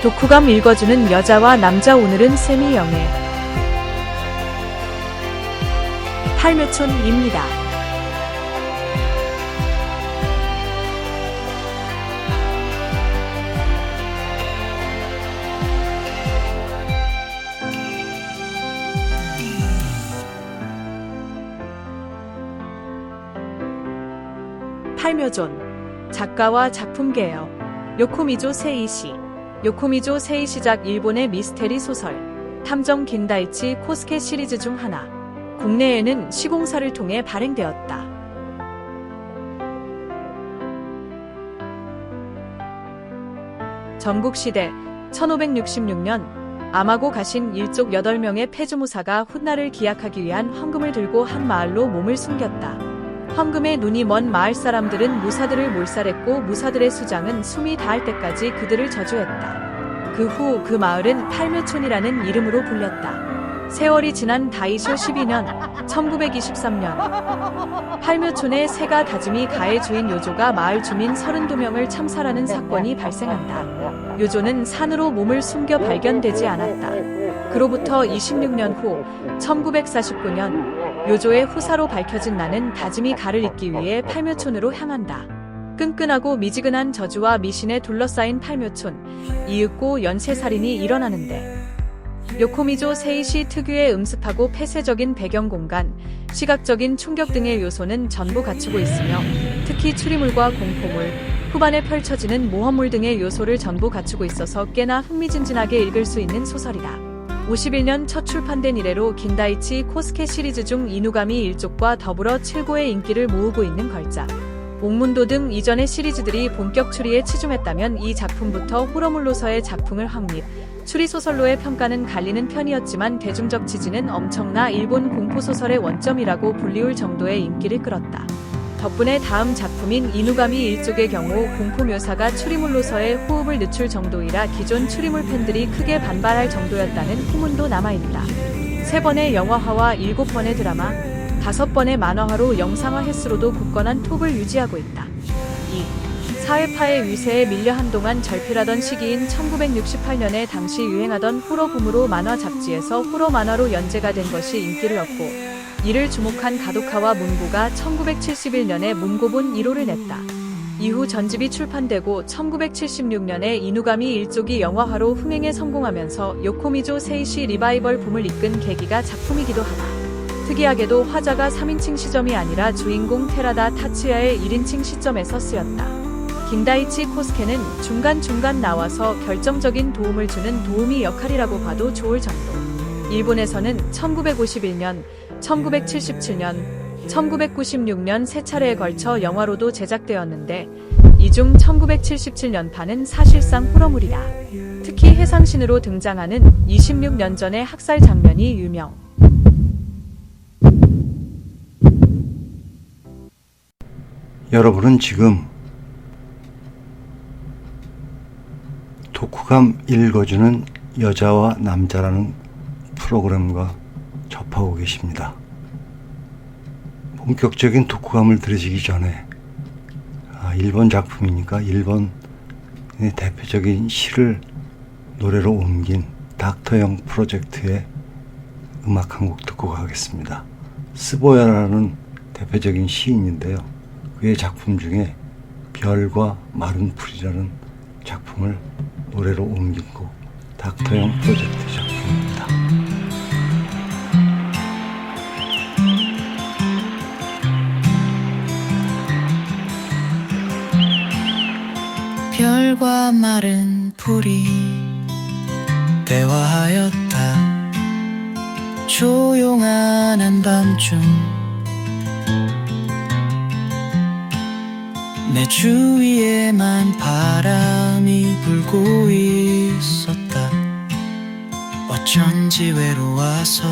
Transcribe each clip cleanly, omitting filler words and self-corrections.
독후감 읽어주는 여자와 남자. 오늘은 세미영의 팔묘촌입니다. 팔묘존 작가와 작품개요. 요코미조 세이시. 요코미조 세이시작 일본의 미스테리 소설 탐정 긴다이치 코스케 시리즈 중 하나. 국내에는 시공사를 통해 발행되었다. 전국시대 1566년 아마고 가신 일족 8명의 폐주무사가 훗날을 기약하기 위한 헌금을 들고 한 마을로 몸을 숨겼다. 헌금에 눈이 먼 마을 사람들은 무사들을 몰살했고 무사들의 수장은 숨이 닿을 때까지 그들을 저주했다. 그 후 그 마을은 팔묘촌이라는 이름으로 불렸다. 세월이 지난 다이쇼 12년 1923년 팔묘촌의 새가 다짐이 가해 주인 요조가 마을 주민 32명을 참살하는 사건이 발생한다. 요조는 산으로 몸을 숨겨 발견되지 않았다. 그로부터 26년 후 1949년 요조의 후사로 밝혀진 나는 다짐이 가를 잇기 위해 팔묘촌으로 향한다. 끈끈하고 미지근한 저주와 미신에 둘러싸인 팔묘촌. 이윽고 연쇄살인이 일어나는데 요코미조 세이시 특유의 음습하고 폐쇄적인 배경 공간, 시각적인 충격 등의 요소는 전부 갖추고 있으며 특히 추리물과 공포물, 후반에 펼쳐지는 모험물 등의 요소를 전부 갖추고 있어서 꽤나 흥미진진하게 읽을 수 있는 소설이다. 51년 첫 출판된 이래로 긴다이치 코스케 시리즈 중 이누가미 일족과 더불어 최고의 인기를 모으고 있는 걸작. 옥문도 등 이전의 시리즈들이 본격 추리에 치중했다면 이 작품부터 호러물로서의 작품을 확립, 추리소설로의 평가는 갈리는 편이었지만 대중적 지지는 엄청나 일본 공포소설의 원점이라고 불리울 정도의 인기를 끌었다. 덕분에 다음 작품인 이누가미 일족의 경우 공포 묘사가 추리물로서의 호흡을 늦출 정도이라 기존 추리물 팬들이 크게 반발할 정도였다는 후문도 남아있다. 3번의 영화화와 7번의 드라마, 5번의 만화화로 영상화 횟수로도 굳건한 톱을 유지하고 있다. 2. 사회파의 위세에 밀려 한동안 절필하던 시기인 1968년에 당시 유행하던 호러 붐으로 만화 잡지에서 호러 만화로 연재가 된 것이 인기를 얻고 이를 주목한 가도카와 문고가 1971년에 문고본 1호를 냈다. 이후 전집이 출판되고 1976년에 이누가미 일족이 영화화로 흥행에 성공하면서 요코미조 세이시 리바이벌 붐을 이끈 계기가 작품이기도 하다. 특이하게도 화자가 3인칭 시점이 아니라 주인공 테라다 타츠야의 1인칭 시점에서 쓰였다. 긴다이치 코스케는 중간중간 나와서 결정적인 도움을 주는 도우미 역할이라고 봐도 좋을 정도. 일본에서는 1951년, 1977년, 1996년 3차례에 걸쳐 영화로도 제작되었는데 이 중 1977년판은 사실상 호러물이다. 특히 해상신으로 등장하는 26년 전의 학살 장면이 유명. 여러분은 지금 독후감 읽어주는 여자와 남자라는 프로그램과 접하고 계십니다. 본격적인 독후감을 들으시기 전에 일본 작품이니까 일본의 대표적인 시를 노래로 옮긴 닥터영 프로젝트의 음악 한 곡 듣고 가겠습니다. 스보야라는 대표적인 시인인데요. 그의 작품 중에 별과 마른 풀이라는 작품을 노래로 옮긴 곡 닥터영 프로젝트 작품입니다. 별과 마른 풀이 대화하였다. 조용한 한밤중 내 주위에만 바람이 불고 있었다. 어쩐지 외로워서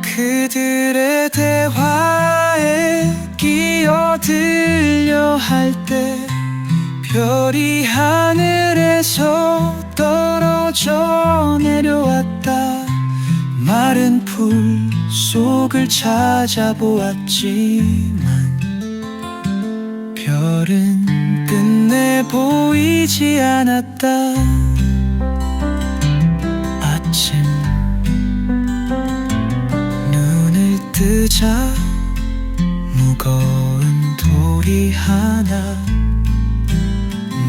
그들의 대화에 끼어들려 할 때 별이 하늘에서 떨어져 내려왔다. 마른 풀 속을 찾아보았지만 별은 끝내 보이지 않았다. 아침 눈을 뜨자 무거운 돌이 하나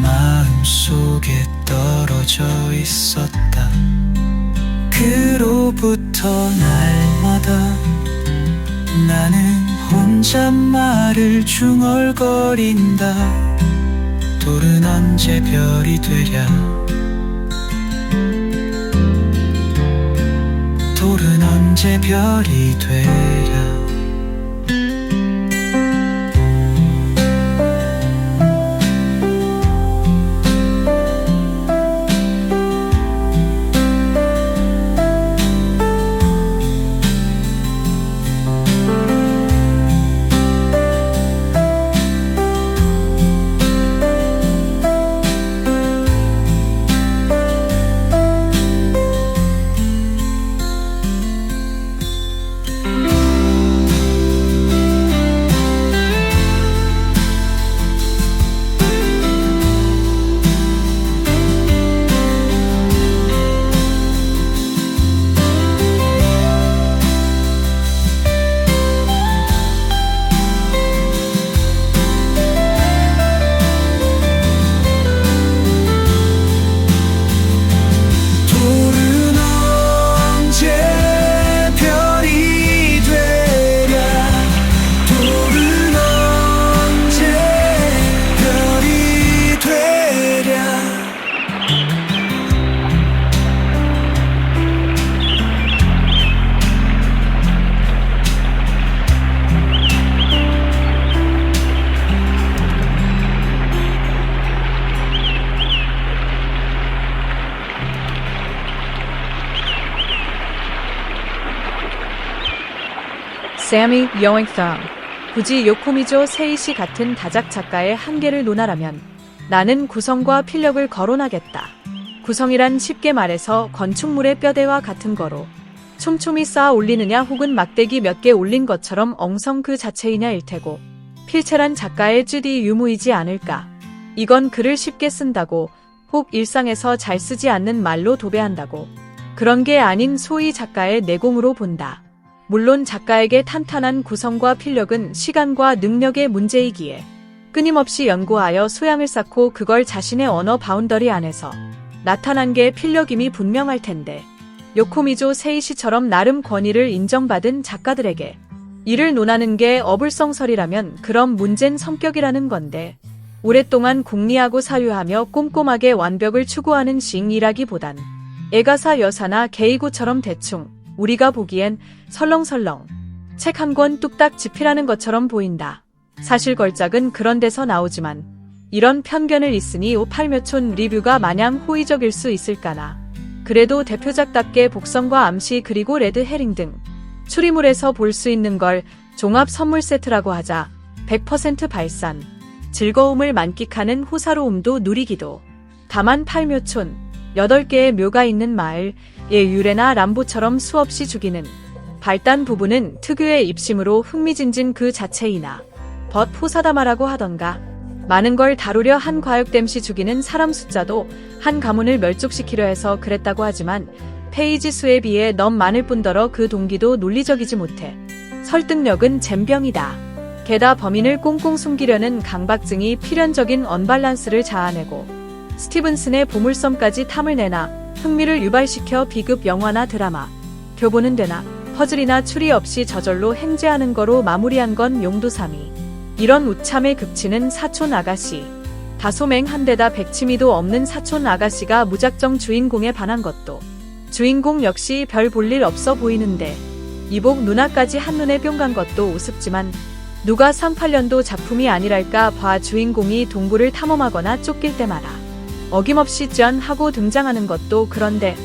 마음속에 떨어져 있었다. 그로부터 날마다 나는 혼잣말을 중얼거린다. 돌은 언제 별이 되랴. 돌은 언제 별이 되랴. 세미 여잉삼. 굳이 요코미조 세이시 같은 다작 작가의 한계를 논하라면 나는 구성과 필력을 거론하겠다. 구성이란 쉽게 말해서 건축물의 뼈대와 같은 거로 촘촘히 쌓아 올리느냐 혹은 막대기 몇 개 올린 것처럼 엉성 그 자체이냐일 테고, 필체란 작가의 쯔디 유무이지 않을까. 이건 글을 쉽게 쓴다고, 혹 일상에서 잘 쓰지 않는 말로 도배한다고, 그런 게 아닌 소위 작가의 내공으로 본다. 물론 작가에게 탄탄한 구성과 필력은 시간과 능력의 문제이기에 끊임없이 연구하여 소양을 쌓고 그걸 자신의 언어 바운더리 안에서 나타난 게 필력임이 분명할 텐데, 요코미조 세이시처럼 나름 권위를 인정받은 작가들에게 이를 논하는 게 어불성설이라면 그럼 문제는 성격이라는 건데, 오랫동안 궁리하고 사유하며 꼼꼼하게 완벽을 추구하는 시인이라기보단 애가사 여사나 게이고처럼 대충 우리가 보기엔 설렁설렁 책 한 권 뚝딱 집필하는 것처럼 보인다. 사실 걸작은 그런 데서 나오지만 이런 편견을 있으니 팔묘촌 리뷰가 마냥 호의적일 수 있을까나. 그래도 대표작답게 복성과 암시 그리고 레드 헤링 등 추리물에서 볼 수 있는 걸 종합 선물 세트라고 하자 100% 발산, 즐거움을 만끽하는 호사로움도 누리기도. 다만 팔묘촌 8개의 묘가 있는 마을, 유레나 람보처럼 수없이 죽이는 발단 부분은 특유의 입심으로 흥미진진 그 자체이나 호사다마라고 하던가. 많은 걸 다루려 한 과역됨시 죽이는 사람 숫자도 한 가문을 멸족시키려 해서 그랬다고 하지만 페이지 수에 비해 너무 많을 뿐더러 그 동기도 논리적이지 못해 설득력은 젬병이다. 게다 범인을 꽁꽁 숨기려는 강박증이 필연적인 언밸런스를 자아내고 스티븐슨의 보물섬까지 탐을 내나 흥미를 유발시켜 비급 영화나 드라마, 교보는 되나 퍼즐이나 추리 없이 저절로 행제하는 거로 마무리한 건 용두삼이. 이런 우참의 극치는 사촌 아가씨. 다소 맹한데다 백치미도 없는 사촌 아가씨가 무작정 주인공에 반한 것도 주인공 역시 별 볼 일 없어 보이는데 이복 누나까지 한눈에 뿅 간 것도 우습지만 누가 38년도 작품이 아니랄까 봐 주인공이 동굴을 탐험하거나 쫓길 때마다 어김없이 짠 하고 등장하는 것도 그런데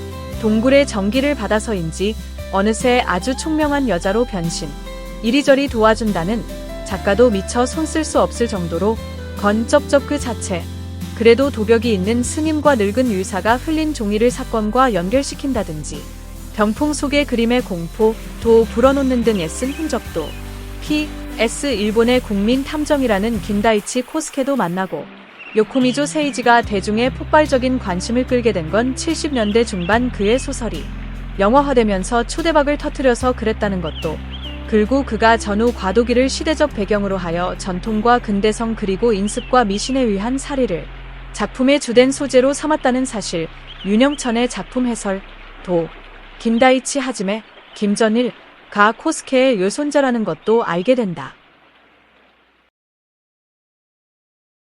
동굴의 전기를 받아서인지 어느새 아주 총명한 여자로 변신. 이리저리 도와준다는 작가도 미처 손 쓸 수 없을 정도로 건쩝쩝 그 자체. 그래도 도벽이 있는 스님과 늙은 유사가 흘린 종이를 사건과 연결시킨다든지 병풍 속의 그림의 공포, 도 불어놓는 등 애쓴 흔적도 S 일본의 국민 탐정이라는 긴다이치 코스케도 만나고 요코미조 세이지가 대중의 폭발적인 관심을 끌게 된 건 70년대 중반 그의 소설이 영화화되면서 초대박을 터뜨려서 그랬다는 것도, 그리고 그가 전후 과도기를 시대적 배경으로 하여 전통과 근대성 그리고 인습과 미신에 의한 사리를 작품의 주된 소재로 삼았다는 사실, 윤영천의 작품 해설, 도, 긴다이치 하지메, 김전일, 가 코스케의 요손자라는 것도 알게 된다.